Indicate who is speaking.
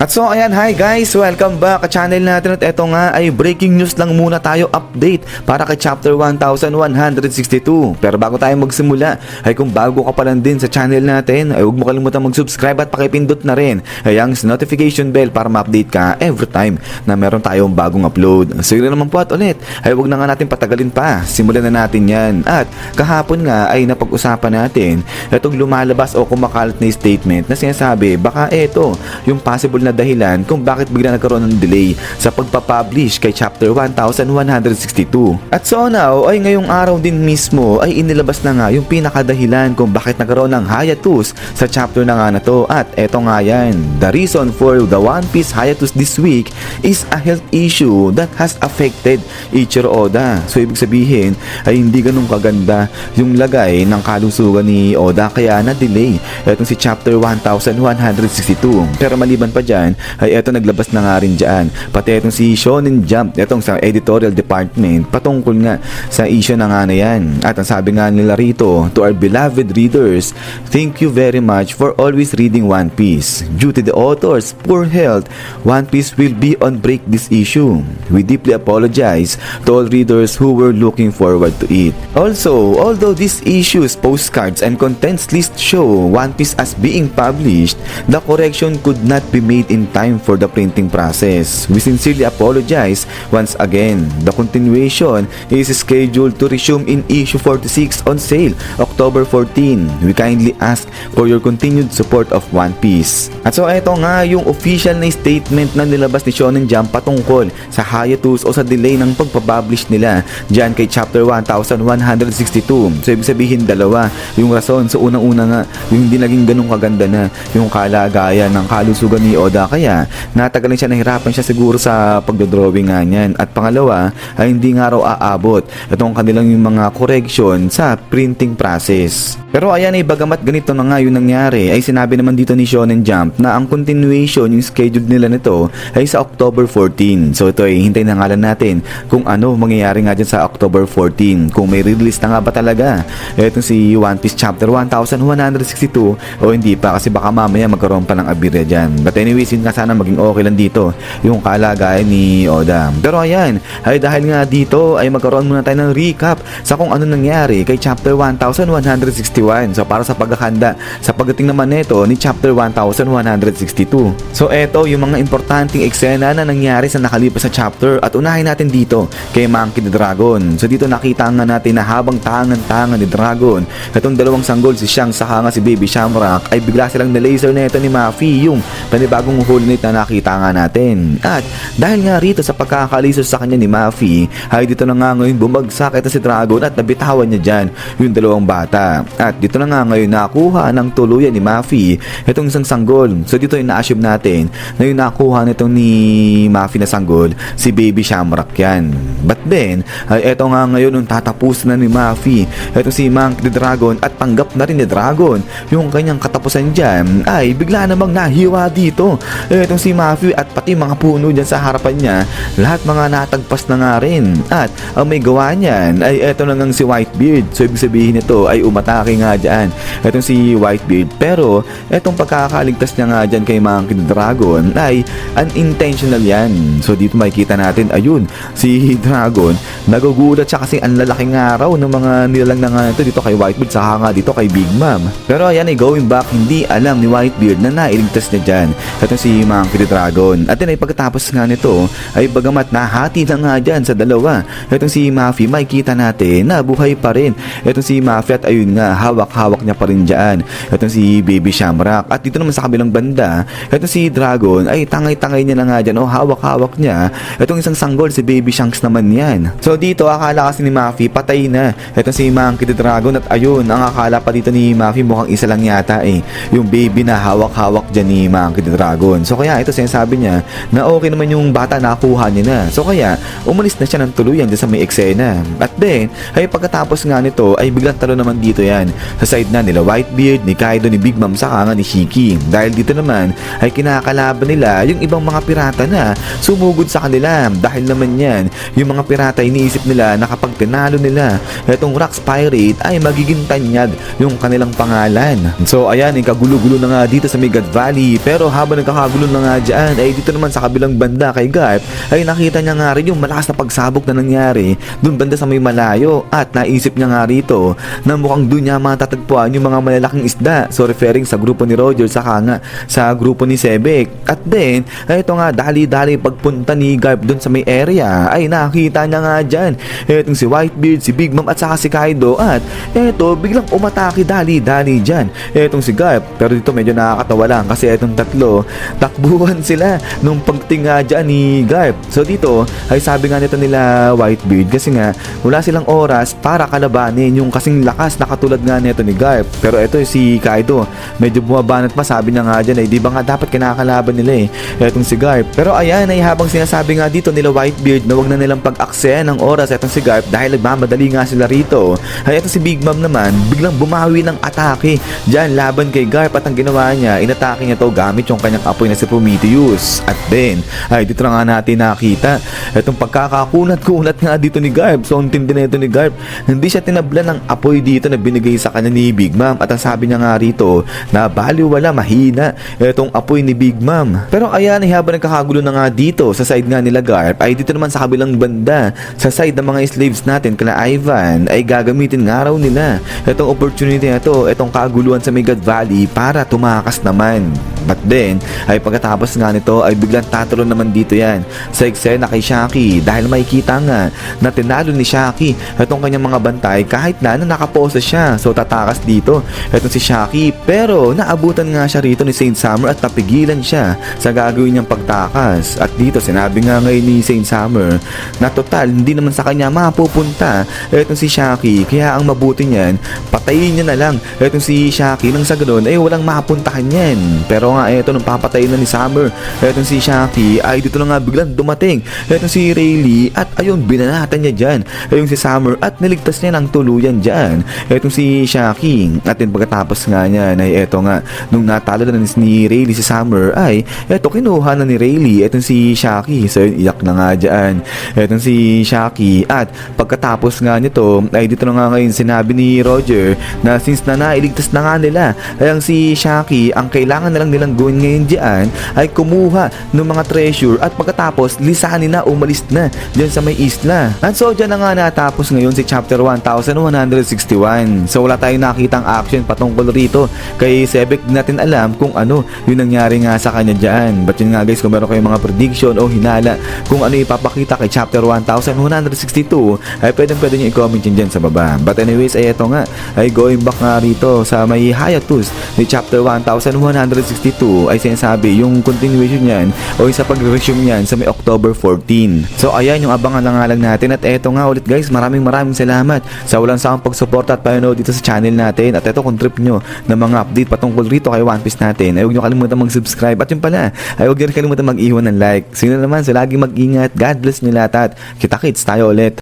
Speaker 1: At so ayan, hi guys! Welcome back sa channel natin at eto nga ay breaking news lang muna tayo, update para kay chapter 1162. Pero bago tayo magsimula, ay kung bago ka pa lang din sa channel natin, ay huwag mo kalimutan mag-subscribe at pakipindot na rin ay ang notification bell para ma-update ka every time na meron tayong bagong upload. So yun naman po at ulit, ay huwag na nga natin patagalin pa, simulan na natin yan. At kahapon nga ay napag-usapan natin itong lumalabas o kumakalat na statement na sinasabi baka eto yung possible na dahilan kung bakit bigla nagkaroon ng delay sa pagpapublish kay chapter 1162. At so now ay ngayong araw din mismo ay inilabas na nga yung pinakadahilan kung bakit nagkaroon ng hiatus sa chapter na nga na to. At eto nga yan, the reason for the One Piece hiatus this week is a health issue that has affected Eiichiro Oda. So ibig sabihin ay hindi ganun kaganda yung lagay ng kalusugan ni Oda kaya na-delay etong si chapter 1162. Pero maliban pa dyan ay eto naglabas na nga rin dyan pati etong si Shonen Jump etong sa editorial department patungkol nga sa issue na nga na yan. At ang sabi nga nila rito, to our beloved readers, thank you very much for always reading One Piece. Due to the author's poor health, One Piece will be on break this issue. We deeply apologize to all readers who were looking forward to it. Also, although these issues, postcards, and contents list show One Piece as being published, the correction could not be made in time for the printing process. We sincerely apologize once again. The continuation is scheduled to resume in issue 46 on sale October 14. We kindly ask for your continued support of One Piece. At so eto nga yung official na statement na nilabas ni Shonen Jump patungkol sa hiatus o sa delay ng pagpapublish nila dyan kay chapter 1162. So ibig sabihin dalawa yung rason. So unang-una nga yung hindi naging ganun kaganda na yung kalagayan ng kalusugan ni Oda kaya natagalan siya, nahirapan siya siguro sa pagdodrawing nga niyan. At pangalawa ay hindi nga raw aabot itong kanilang yung mga correction sa printing process. Pero ayan ay bagamat ganito na nga yung nangyari ay sinabi naman dito ni Shonen Jump na ang continuation yung schedule nila nito ay sa October 14. So ito ay hintayin na nga lang natin kung ano mangyayari nga dyan sa October 14, kung may release na nga ba talaga itong si One Piece chapter 1162 o hindi pa, kasi baka mamaya magkaroon pa ng abirya dyan. But anyways, yun nga sana maging okay lang dito yung kalagayan ni Oda. Pero ayan, ay dahil nga dito ay magkaroon muna tayo ng recap sa kung ano nangyari kay chapter 1161. So para sa paghahanda sa pagdating naman nito ni chapter 1162. So eto yung mga importanteng eksena na nangyari sa nakalipas sa chapter at unahin natin dito kay Monkey the Dragon. So dito nakita nga natin na habang tangan-tangan ni Dragon itong dalawang sanggol, si Shanks saka nga si Baby Shamrock, ay bigla silang na-laser na ito ni Maffy, yung panibagong Whole Knight na nakita nga natin. At dahil nga rito sa pagkakalisos sa kanya ni Maffy ay dito na nga ngayon bumagsak ito si Dragon at nabitawan niya dyan yung dalawang bata. At dito na nga ngayon nakuha ng tuluyan ni Maffy itong isang sanggol. So dito ay na-assume natin na yung nakuha nitong ni Maffy na sanggol si Baby Shamrock yan. But then ay eto nga ngayon nung tatapos na ni Maffy itong si Monkey the Dragon at tanggap na rin ni Dragon yung kanyang katapusan dyan, ay bigla namang nahiwa dito itong si Maffy at pati mga puno dyan sa harapan niya, lahat mga natagpas na nga rin. At ang may gawa niyan ay eto na ngang si Whitebeard. So ibig sabihin nito ay umatake nga dyan itong si Whitebeard, pero etong pagkakaligtas niya nga dyan kay Monkey the Dragon ay unintentional yan. So dito makikita natin ayun si Dragon nagugulat siya kasi ang lalaking araw ng mga nilalang na nga ito dito kay Whitebeard saka nga dito kay Big Mom. Pero ayan ay going back, hindi alam ni Whitebeard na nailigtas niya dyan ito si Monkey the Dragon. At yun ay pagkatapos nga nito ay bagamat nahati na nga dyan sa dalawa itong si Maffy, makikita natin na buhay pa rin itong si Maffy at ayun nga hawak-hawak niya pa rin dyan itong si Baby Shamrock. At dito naman sa kabilang banda itong si Dragon ay tangay-tangay niya na nga dyan o hawak-hawak niya itong isang sanggol, si Baby Shanks naman yan. So dito akala kasi ni Maffy patay na itong si Monkey the Dragon at ayun ang akala pa dito ni Maffy mukhang isa lang yata yung baby na hawak-hawak dyan ni Monkey the Dragon. So kaya ito sinasabi niya na okay naman yung bata nakuha niya na. So kaya umalis na siya ng tuluyan dyan sa may eksena. At then ay pagkatapos nga nito ay biglang talo naman dito yan sa side na nila Whitebeard, ni Kaido, ni Big Mom saka nga ni Shiki. Dahil dito naman ay kinakalaban nila yung ibang mga pirata na sumugod sa kanila. Dahil naman yan yung mga pirata iniisip nila na kapag tinalo nila itong Rocks Pirate ay magiging tanyag yung kanilang pangalan. So ayan, kagulo-gulo na nga dito sa Megad Valley. Pero habang nagkakagulo na nga dyan ay dito naman sa kabilang banda kay Garp ay nakita niya nga rin yung malakas na pagsabog na nangyari dun banda sa may malayo at naisip niya nga rito na mukhang dun niya matatagpuan yung mga malalaking isda. So referring sa grupo ni Roger saka nga sa grupo ni Sebek. At then ay ito nga dali-dali pagpunta ni Garp dun sa may area ay nakita niya nga dyan etong si Whitebeard, si Big Mom at saka si Kaido at eto biglang umatake dali-dali dyan etong si Garp. Pero dito medyo nakakatawa lang kasi etong tatlo takbuhan sila nung pagdating nga dyan ni Garp. So dito ay sabi nga nito nila Whitebeard kasi nga wala silang oras para kalabanin yung kasing lakas na katulad nga nito ni Garp. Pero eto si Kaido medyo bumabanat pa, sabi niya nga dyan ay di ba nga dapat kinakalaban nila etong si Garp. Pero ayan ay habang sinasabi nga dito nila Whitebeard na wag na nilang pag-akse ng oras etong si Garp dahil nagmamadali nga sila rito ay eto si Big Mom naman biglang bumawi ng atake dyan laban kay Garp at ang ginawa niya inatake niya to gamit yung kanyang apoy na si Prometheus. At then ay dito na nga natin nakita etong pagkakakunat-kunat nga dito ni Garp. So ang tindi na ito ni Garp, hindi siya tinabla ng apoy dito na binigay sa kanya ni Big Mom at ang sabi niya nga rito na baliwala mahina etong apoy ni Big Mom. Pero ayan ay habang nagkakagulo na nga dito sa side nga nila Garp ay dito naman sa kabilang banda sa side ng mga slaves natin kala Ivan ay gagamitin nga raw nila etong opportunity na ito, etong kaguluhan sa Megad Valley para tumakas naman. But then ay pagkatapos nga nito ay biglang tatalo naman dito yan sa eksena kay Shaki dahil makikita nga na tinalo ni Shaki etong kanyang mga bantay kahit na nakapose siya. So tatakas dito etong si Shaki pero naabutan nga siya rito ni Saint Summer at napigilan siya sa gagawin niyang pagtakas. At dito sinabi nga ngayon ni Saint Summer na total hindi naman sa kanya mapupunta etong si Shaki kaya ang mabuti niyan patayin niya na lang etong si Shaki nang sa ganoon ay walang mapuntahan yan. Pero nga eto nung papatayin na ni Summer etong si Shaki ay dito na nga biglang dumating etong si Rayleigh at ayun binanatan niya dyan ayun si Summer at niligtas niya ng tuluyan dyan etong si Shaki. At then pagkatapos nga niya ay eto nga nung natalo na ni Rayleigh si Summer ay eto kinuha na ni Rayleigh etong si Shaki. So iyak na nga dyan etong si Shaki. At pagkatapos nga nito ay dito na nga ngayon sinabi ni Roger na since na nailigtas na nga nila ay ang si Shaki ang kailangan na lang nilang gawin ngayon dyan ay kumuha ng mga treasure at pagkatapos lisanin na umalis na dyan sa may isla. At so dyan na nga natapos ngayon si chapter 1161. So wala tayong nakitang action patungkol rito kay Sebek, din natin alam kung ano yung nangyari nga sa kanya dyan. But yun nga guys, kung meron kayong mga prediction o hinala kung ano ipapakita kay chapter 1162 ay pwede nyo i-comment yun dyan sa baba. But anyways ay eto nga ay going back nga rito sa may hiatus ni chapter 1162 ay sinasabi yung continuation yan o yung sa pag-resume yan sa may October 14. So ayan yung abangan na nga lang natin. At eto nga ulit guys, maraming salamat sa walang sawang pagsuporta at panonood dito sa channel natin. At eto kung trip nyo ng mga update patungkol rito kay One Piece natin ay huwag nyo kalimutan mag-subscribe at yun pala ay huwag nyo kalimutan mag-iwan ng like. Sino naman sa laging mag-ingat. God bless nyo lahat at kita-kits tayo ulit.